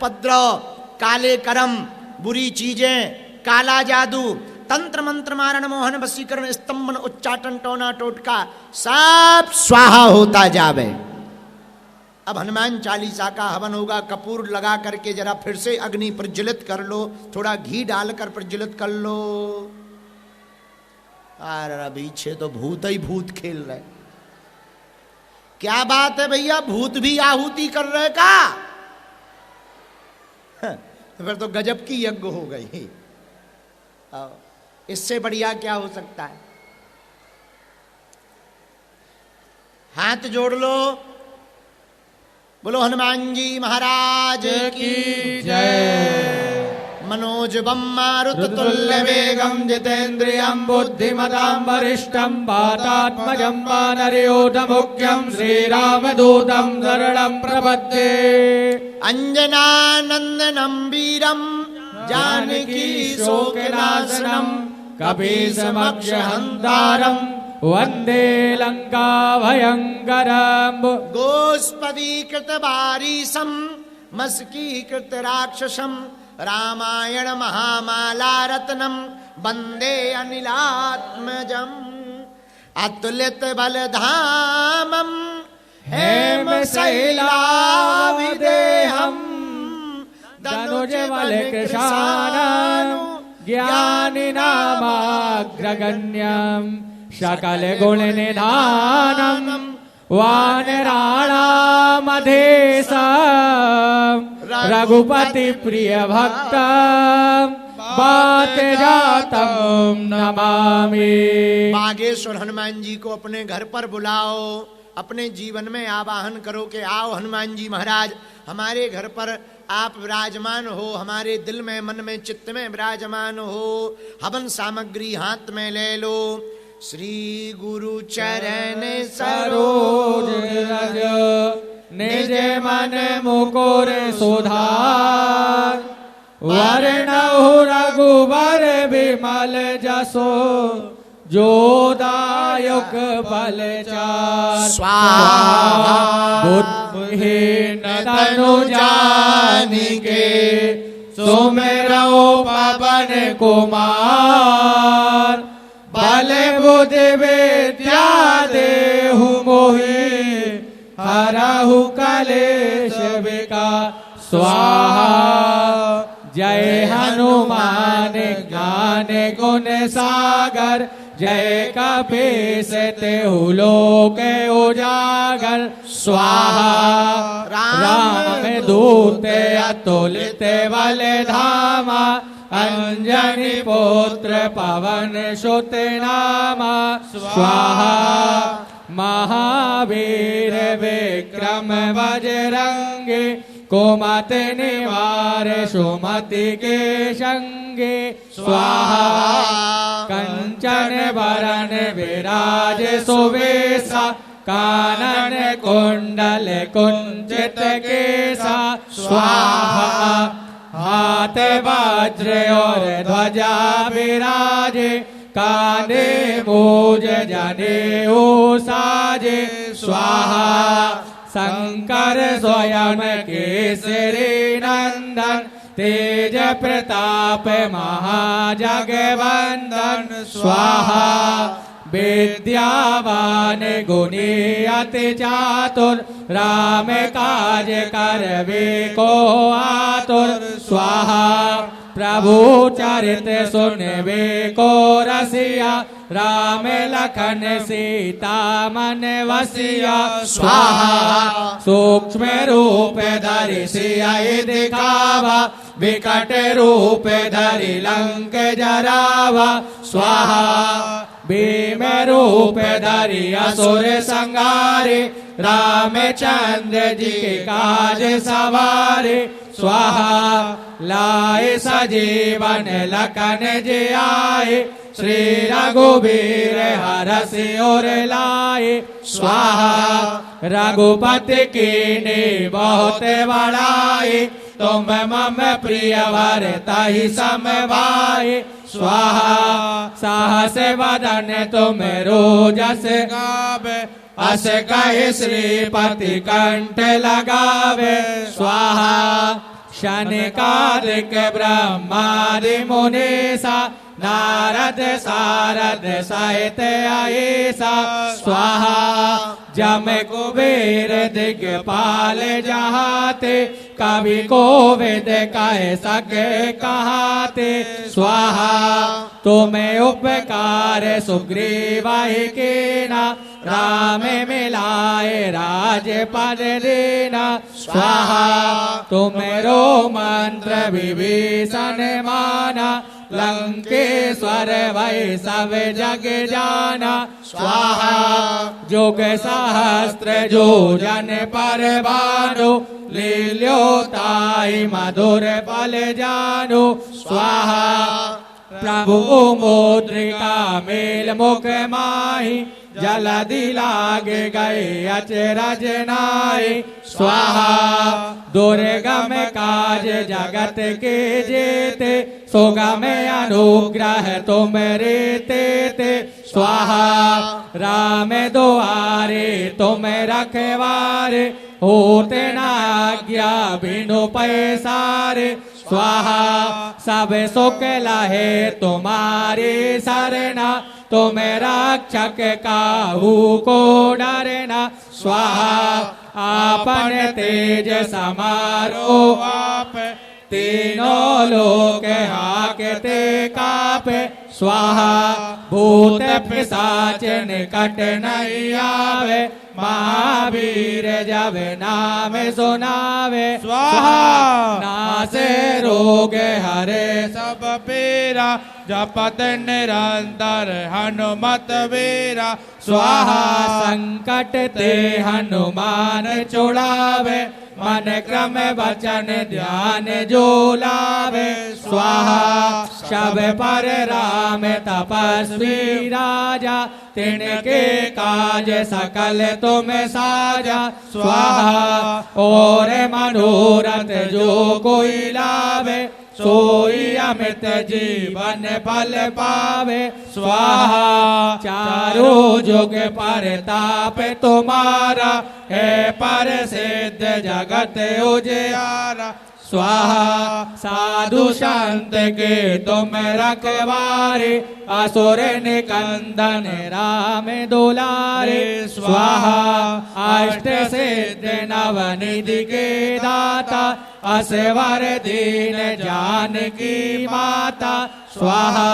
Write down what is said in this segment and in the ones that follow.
उपद्रव, काले कर्म, बुरी चीजें, काला जादू, तंत्र मंत्र मारण मोहन वशीकरण स्तंभन उच्चाटन टोना टोटका सब स्वाहा होता जावे। अब हनुमान चालीसा का हवन होगा, कपूर लगा करके जरा फिर से अग्नि प्रज्वलित कर लो, थोड़ा घी डालकर प्रज्वलित कर लो। अरे पीछे तो भूत ही भूत खेल रहे। क्या बात है भैया, भूत भी आहुति कर रहे का? तो फिर तो गजब की यज्ञ हो गई। इससे बढ़िया क्या हो सकता है? हाथ जोड़ लो, बोलो हनुमान जी महाराज की जय। मनोज बम मारुत तुल्य वेगम जितेन्द्रियं बुद्धिमतां वरिष्ठं वातात्मजं वानरयोधमुख्यं श्रीरामदूतं शरणं प्रपद्ये। अंजनानंदनं वीरं जानकी शोकनाशनं कपीशमक्षहन्तारं वंदे लंका भयंकरं। गोस्पदीकृत वारीशं मस्कीकृत राक्षसं रामायण महामाला रत्नम वंदे अनिलात्मजम्। अतुलित बलधामं हेम शैलाविदेहं धनुज बलकृशानं ज्ञानिनामाग्रगण्यं सकल गुण निधानं वानराणामधेशं रघुपति प्रिय भक्तं बात जातम नमामि। बागेश्वर हनुमान जी को अपने घर पर बुलाओ, अपने जीवन में आवाहन करो कि आओ हनुमान जी महाराज, हमारे घर पर आप विराजमान हो, हमारे दिल में, मन में, चित्त में विराजमान हो। हवन सामग्री हाथ में ले लो। श्री गुरु चरण सरोज रज निज मन मुकुर सुधार। वरनहु रघुबर विमल जसो जो दायक बलचार। स्वाहा बुद्धिहीन तनु जानिके सुमिरौ पवन कुमार। बल बुद्धि विद्या देहु मोहि हरहु कलेश विकार। स्वाहा जय हनुमान ज्ञान गुण सागर। जय कपीस तेहु लोक उजागर। स्वाहा राम दूत अतुलित बल धामा। अंजनी पुत्र पवन सुत नामा। स्वाहा महावीर विक्रम बजरंगी। कुमति निवार सुमति के संगे। स्वाहा कंचन वरण विराज सुवेशा। कानन कुंडल कुंचित केसा। स्वाहा हाथ वज्र और ध्वजा विराजे। कांधे मूज जनेऊ साजे। स्वाहा शंकर स्वयं केसरी नंदन। तेज प्रताप महाजगवंदन। स्वाहा विद्यावान गुणी अति चातुर। राम काज करवे को आतुर। स्वाहा प्रभु चरित सुनवे को रसिया। राम लखन सीता मन वसिया। स्वाहा सूक्ष्म रूप धरि सियाहि दिखावा। विकट रूप धरि लंक जरावा। स्वाहा भीम रूप धरि असुर संहारे। रामचंद्र जी के काज सवारे। स्वाहा लाए सजीवन लखन जी आए। श्री रघुबीर हरषि उर लाए। स्वाहा रघुपति कीन्ही बहुत बड़ाई। तुम मम प्रिय वर ताहि सम भाई। स्वाहा साहस वदन तुम रोजस गावे। अस कहि श्रीपति कंठ लगावे। स्वाहा शनकादिक ब्रह्मादि मुनीसा नारद सारद सहित आयेसा स्वाहा जम कुबेर दिग्पाल जहाते कवि कोविद कह सके कहाते स्वाहा तुम्हें उपकार सुग्रीव के ना राम मिलाए राज पद देना स्वाहा तुम्हें मंत्र विभीषण माना लंकेश्वर वै सब जग जाना स्वाहा जोग सहस्त्र जो जन पर भानु लील्योताई मधुर पल जानु स्वाहा प्रभु मुद्रिका मेल मुख माही जलधि लाग गए अचरज नाई स्वाहा दुर्गम काज जगत के जेते सुगम अनुग्रह तुम रेते ते स्वाहा राम दुआरे तुम रखवारे होते न आज्ञा बिनु पैसारे स्वाहा सब सुख लहे तुम्हारे सरना तुम रक्षक काहू को डरना स्वाहा आपन तेज समारो आप तीनों लोक हाकते कापे स्वाहा भूत पिशाच निकट नहीं आवे महावीर जब नाम सुनावे स्वाहा नासे रोग हरे सब पीरा जपत निरंतर हनुमत वीरा स्वाहा संकट ते हनुमान छुड़ावे मन क्रम वचन ध्यान जो लावे स्वाहा शब पर राम तपस्वी राजा तिनके काज सकल तुम साजा स्वाहा और मनोरथ जो कोई लावे सोई अमित जीवन फल पावे स्वाहा चारों जुग पर ताप तुम्हारा है पर सिद्ध जगत उजियारा स्वाहा साधु संत के तुम रखवारे असुर निकंदन राम दुलारे स्वाहा अष्ट सिद्ध नवनिधि के दाता असवर दीन जानकी माता स्वाहा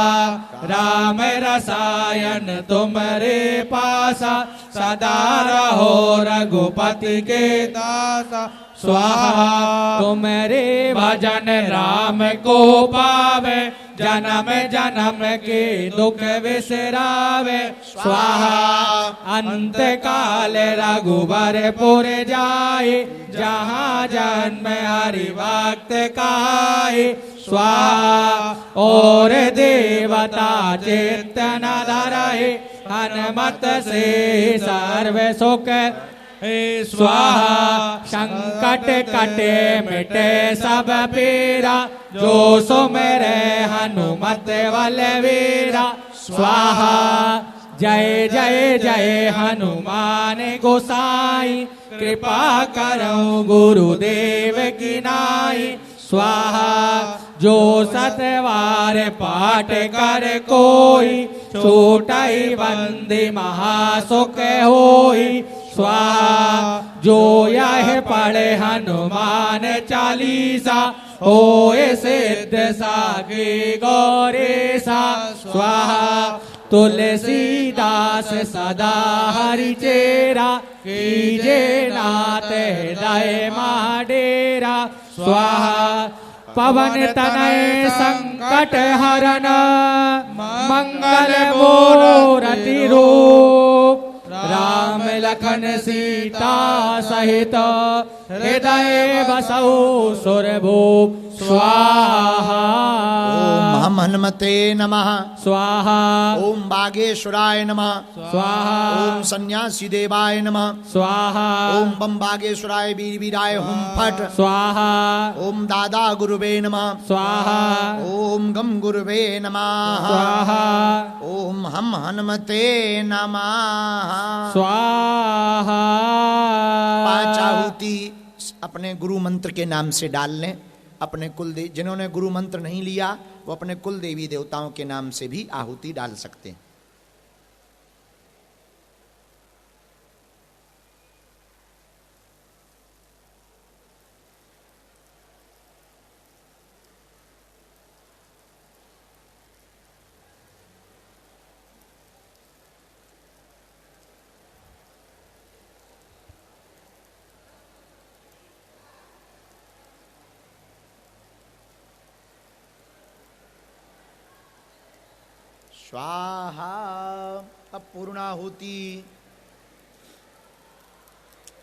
राम रसायन तुम्हारे पासा सदा रहो रघुपति के दासा स्वाहा तुम्हारे भजन राम को पावे जन्म जन्म के दुख विसरावे स्वाहा अंत काल रघुबर पुर जाए जहाँ जन्म हरि भक्त काए स्वाहा और देवता चेतन धरे हनुमत से सर्व सुख स्वाहा संकट कटे मिटे सब पीरा जो सुमेरे हनुमत बलवीरा स्वाहा जय जय जय हनुमान गोसाई कृपा करो गुरुदेव की नाई स्वाहा जो सतवार पाठ कर कोई छूटई बंदी महासुख होई स्वाहा जो यह पढ़े हनुमान चालीसा होए सिद्ध सागी गौरेसा स्वाहा तुलसीदास सदा हरि चेरा कीजे नाथ हृदय माडेरा स्वाहा पवन तनय संकट हरन मंगल मूरति रूप राम लखन सीता सहित हृदय बसौ सुरभूप स्वाहा ओम हनुमते नमः स्वाहा ओम बागेश्वराय नमः स्वाहा ओम सन्यासी देवाय नमः स्वाहा ओम बम बागेश्वराय वीर वीराय हुम फट स्वाहा ओम दादा गुरुवे नमः स्वाहा ओम गम गुरुवे नमः स्वाहा ओम हम हनुमते नमः स्वाहा। 5 आहुति अपने गुरु मंत्र के नाम से डाल लें। अपने कुल देवी, जिन्होंने गुरु मंत्र नहीं लिया वो अपने कुल देवी देवताओं के नाम से भी आहुति डाल सकते हैं। स्वाहा। अब पूर्णाहुति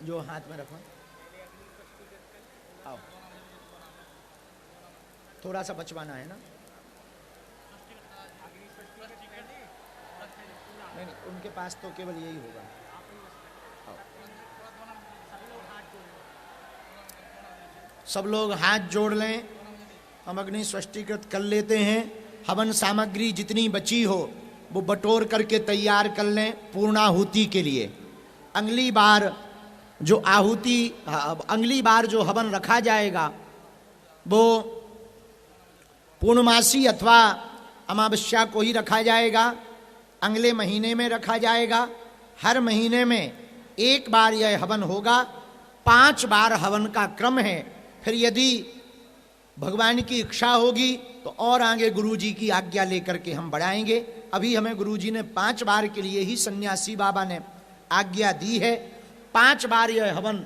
जो हाथ में रखो, आओ थोड़ा सा बचवाना है ना। नहीं, उनके पास तो केवल यही होगा। आओ। सब लोग हाथ जोड़ लें, हम अग्नि स्वष्टिकृत कर लेते हैं। हवन सामग्री जितनी बची हो वो बटोर करके तैयार कर लें पूर्णाहुति के लिए। अगली बार जो आहुति, अगली बार जो हवन रखा जाएगा वो पूर्णमासी अथवा अमावस्या को ही रखा जाएगा। अगले महीने में रखा जाएगा। हर महीने में एक बार यह हवन होगा। 5 बार हवन का क्रम है। फिर यदि भगवान की इच्छा होगी तो और आगे गुरुजी की आज्ञा लेकर के हम बढ़ाएंगे। अभी हमें गुरुजी ने 5 बार के लिए ही सन्यासी बाबा ने आज्ञा दी है। 5 बार यह हवन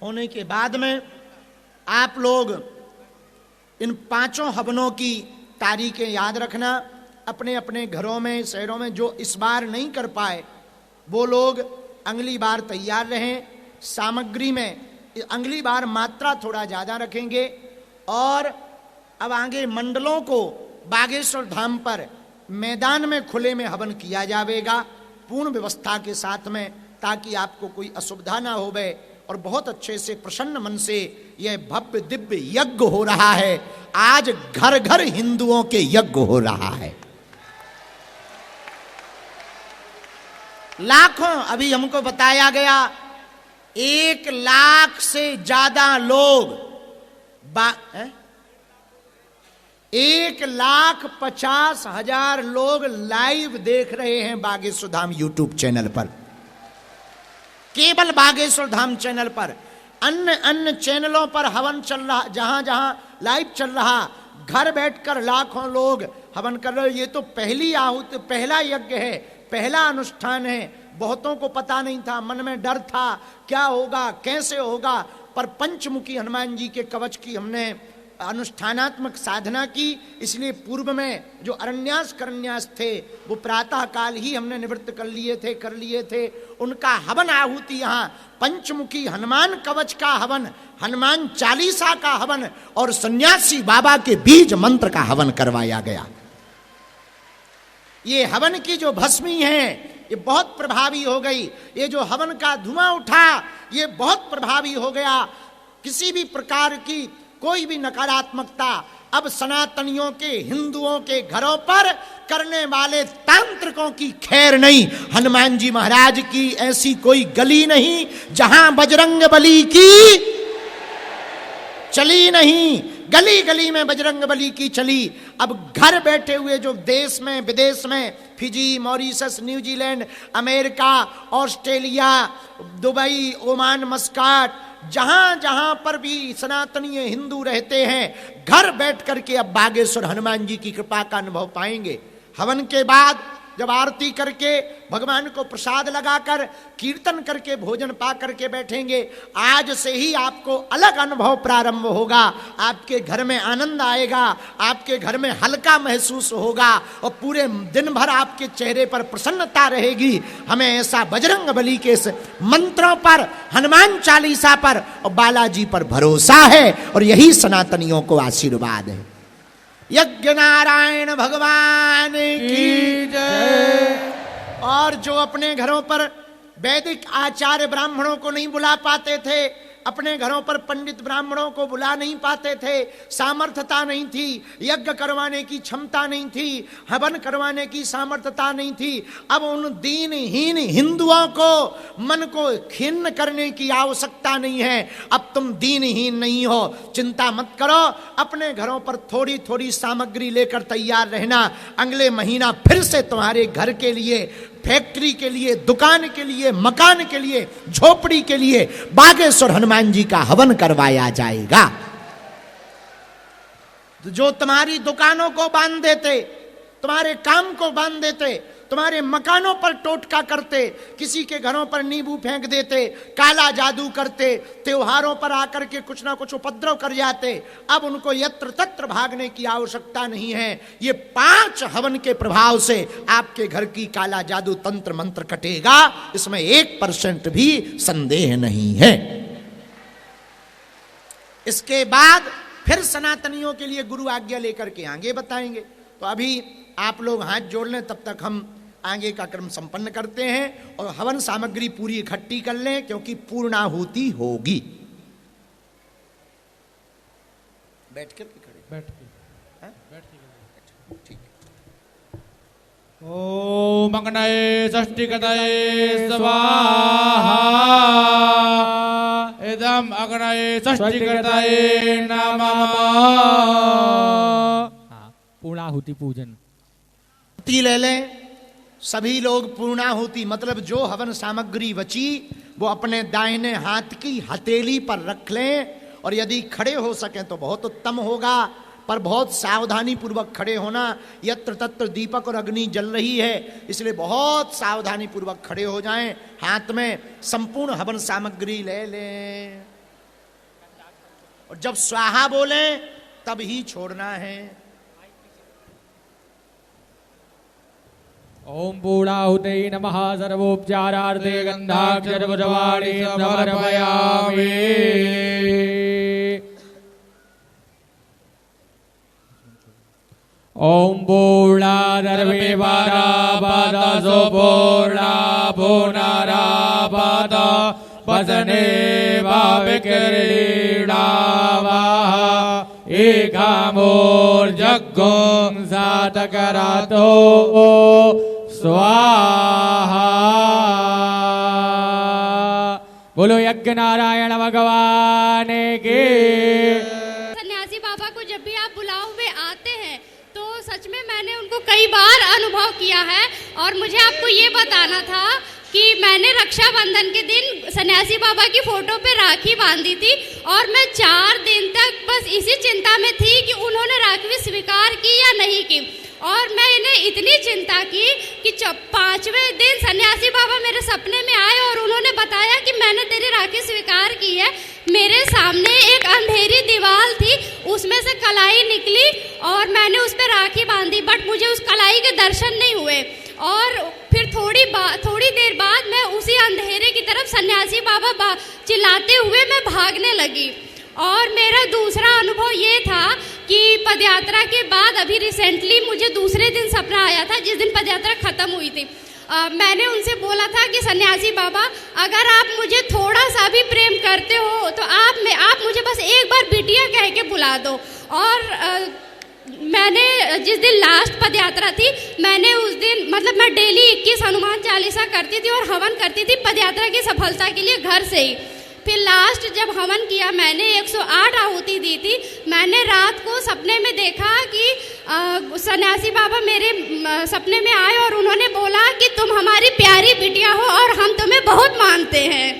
होने के बाद में आप लोग इन 5 हवनों की तारीखें याद रखना। अपने अपने घरों में, शहरों में जो इस बार नहीं कर पाए वो लोग अगली बार तैयार रहें। सामग्री में अगली बार मात्रा थोड़ा ज़्यादा रखेंगे। और अब आगे मंडलों को बागेश्वर धाम पर मैदान में खुले में हवन किया जाएगा पूर्ण व्यवस्था के साथ में, ताकि आपको कोई असुविधा ना होवे। और बहुत अच्छे से प्रसन्न मन से यह भव्य दिव्य यज्ञ हो रहा है। आज घर घर हिंदुओं के यज्ञ हो रहा है। लाखों, अभी हमको बताया गया 1 लाख से ज्यादा लोग 1,50,000 लोग लाइव देख रहे हैं बागेश्वर धाम यूट्यूब चैनल पर। केवल बागेश्वर धाम चैनल पर। अन्य चैनलों पर हवन चल रहा, जहां जहां लाइव चल रहा, घर बैठकर लाखों लोग हवन कर रहे। ये तो पहली आहुति, पहला यज्ञ है, पहला अनुष्ठान है। बहुतों को पता नहीं था, मन में डर था क्या होगा, कैसे होगा। पर पंचमुखी हनुमान जी के कवच की हमने अनुष्ठानात्मक साधना की। इसलिए पूर्व में जो अरण्यास करन्यास थे वो प्रातः काल ही हमने निवृत्त कर लिए थे। उनका हवन आहुति यहाँ पंचमुखी हनुमान कवच का हवन, हनुमान चालीसा का हवन और सन्यासी बाबा के बीज मंत्र का हवन करवाया गया। ये हवन की जो भस्मी है ये बहुत प्रभावी हो गई। ये जो हवन का धुआं उठा ये बहुत प्रभावी हो गया। किसी भी प्रकार की कोई भी नकारात्मकता अब सनातनियों के, हिंदुओं के घरों पर करने वाले तांत्रिकों की खैर नहीं। हनुमान जी महाराज की ऐसी कोई गली नहीं जहां बजरंग बली की चली नहीं। गली गली में बजरंग बली की चली। अब घर बैठे हुए जो देश में, विदेश में, Fiji, Mauritius, New Zealand, America, Australia, Dubai, Oman, Muscat, जहां जहां पर भी सनातनीय हिंदू रहते हैं, घर बैठ करके अब बागेश्वर हनुमान जी की कृपा का अनुभव पाएंगे। हवन के बाद जब आरती करके भगवान को प्रसाद लगाकर कीर्तन करके भोजन पा करके बैठेंगे, आज से ही आपको अलग अनुभव प्रारंभ होगा। आपके घर में आनंद आएगा, आपके घर में हल्का महसूस होगा और पूरे दिन भर आपके चेहरे पर प्रसन्नता रहेगी। हमें ऐसा बजरंग बली के मंत्रों पर, हनुमान चालीसा पर और बालाजी पर भरोसा है और यही सनातनियों को आशीर्वाद है। यज्ञ नारायण भगवान की जय। और जो अपने घरों पर वैदिक आचार्य ब्राह्मणों को नहीं बुला पाते थे, अपने घरों पर पंडित ब्राह्मणों को बुला नहीं पाते थे, सामर्थ्यता नहीं थी, यज्ञ करवाने की क्षमता नहीं थी, हवन करवाने की सामर्थ्यता नहीं थी। अब उन दीनहीन हिंदुओं को मन को खिन्न करने की आवश्यकता नहीं है। अब तुम दीनहीन नहीं हो, चिंता मत करो, अपने घरों पर थोड़ी थोड़ी सामग्री लेकर तैयार रहना। अगले महीना फिर से तुम्हारे घर के लिए, फैक्ट्री के लिए, दुकान के लिए, मकान के लिए, झोपड़ी के लिए बागेश्वर हनुमान जी का हवन करवाया जाएगा। जो तुम्हारी दुकानों को बांध देते, तुम्हारे काम को बांध देते, तुम्हारे मकानों पर टोटका करते, किसी के घरों पर नींबू फेंक देते, काला जादू करते, त्योहारों पर आकर के कुछ ना कुछ उपद्रव कर जाते, अब उनको यत्र तत्र भागने की आवश्यकता नहीं है। ये 5 हवन के प्रभाव से आपके घर की काला जादू तंत्र मंत्र कटेगा, इसमें 1% भी संदेह नहीं है। इसके बाद फिर सनातनियों के लिए गुरु आज्ञा लेकर के आगे बताएंगे। तो अभी आप लोग हाथ जोड़ लें, तब तक हम आगे का क्रम संपन्न करते हैं और हवन सामग्री पूरी इकट्ठी कर लें, क्योंकि पूर्णाहुति होगी। बैठ कर के खड़े, बैठ के ठीक है। ओम अग्नये षष्टिकतये स्वाहा, इदम अग्नये षष्टिकतये नमः। पूर्णाहुति पूजन ले लें सभी लोग। पूर्णाहुति मतलब जो हवन सामग्री बची वो अपने दाहिने हाथ की हथेली पर रख लें, और यदि खड़े हो सकें तो बहुत उत्तम होगा, पर बहुत सावधानी पूर्वक खड़े होना। यत्र तत्र दीपक और अग्नि जल रही है, इसलिए बहुत सावधानी पूर्वक खड़े हो जाएं। हाथ में संपूर्ण हवन सामग्री ले लें और जब स्वाहा बोलें तब ही छोड़ना है। ओम पूर्णाहुते नमः। सर्वोपचारार्थे गंधाक्षरपुष्पाणि समर्पयामि। ओम पूर्णादर्वे वारापद सुपूर्णा पुनरापद वसने भाविक्रीडावाः एकामोर्जग्गुं सातकरातो स्वाहा। बोलो यज्ञ नारायण भगवान के। सन्यासी बाबा को जब भी आप बुलाओ में आते हैं तो सच में मैंने उनको कई बार अनुभव किया है, और मुझे आपको ये बताना था कि मैंने रक्षाबंधन के दिन सन्यासी बाबा की फोटो पे राखी बांधी थी, और मैं 4 दिन तक बस इसी चिंता में थी कि उन्होंने राखी स्वीकार की या नहीं की। और मैं इन्हें इतनी चिंता की कि 5वें दिन सन्यासी बाबा मेरे सपने में आए और उन्होंने बताया कि मैंने तेरी राखी स्वीकार की है। मेरे सामने एक अंधेरी दीवार थी, उसमें से कलाई निकली और मैंने उस पर राखी बांधी, बट मुझे उस कलाई के दर्शन नहीं हुए। और फिर थोड़ी देर बाद मैं उसी अंधेरे की तरफ सन्यासी बाबा चिल्लाते हुए मैं भागने लगी। और मेरा दूसरा अनुभव ये था कि पदयात्रा के बाद अभी रिसेंटली मुझे दूसरे दिन सपना आया था, जिस दिन पदयात्रा खत्म हुई थी। मैंने उनसे बोला था कि सन्यासी बाबा, अगर आप मुझे थोड़ा सा भी प्रेम करते हो तो आप मुझे बस एक बार बिटिया कह के बुला दो। और मैंने जिस दिन लास्ट पदयात्रा थी, मैंने उस दिन मतलब मैं डेली 21 हनुमान चालीसा करती थी और हवन करती थी पदयात्रा की सफलता के लिए घर से ही। फिर लास्ट जब हवन किया, मैंने 108 आहुति दी थी। मैंने रात को सपने में देखा कि सन्यासी बाबा मेरे सपने में आए और उन्होंने बोला कि तुम हमारी प्यारी बिटिया हो और हम तुम्हें बहुत मानते हैं।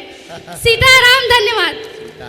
सीताराम, धन्यवाद।